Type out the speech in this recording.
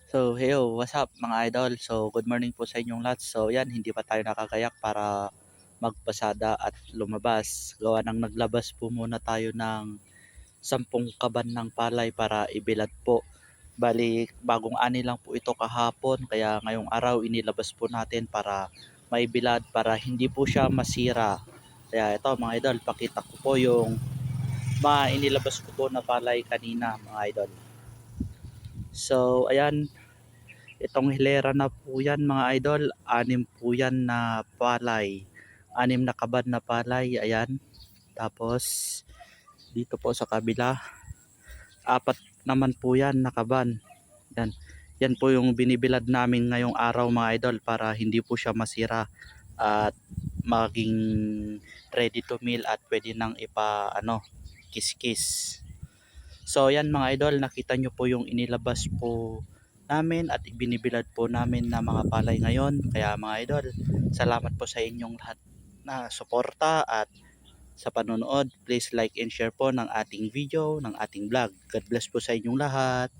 So, hello, what's up mga idol? So, good morning po sa inyong lahat. So, yan, hindi pa tayo nakakayak para magpasada at lumabas. Gawa ng naglabas po muna tayo ng 10 kaban ng palay para ibilad po. Bali, bagong ani lang po ito kahapon, kaya ngayong araw inilabas po natin para maibilad para hindi po siya masira. Kaya ito mga idol, pakita ko po yung inilabas ko po na palay kanina mga idol. So, ayan, itong hilera na po yan mga idol, 6 po yan na palay. 6 na kabad na palay, ayan. Tapos dito po sa kabila, 4 naman po yan na kaban. Yan. Yan po yung binibilad namin ngayong araw mga idol para hindi po siya masira at maging ready to meal at pwede nang kiskis. So yan mga idol, nakita nyo po yung inilabas po namin at ibinibilad po namin na mga palay ngayon. Kaya mga idol, salamat po sa inyong lahat na suporta at sa panonood. Please like and share po ng ating video, ng ating vlog. God bless po sa inyong lahat.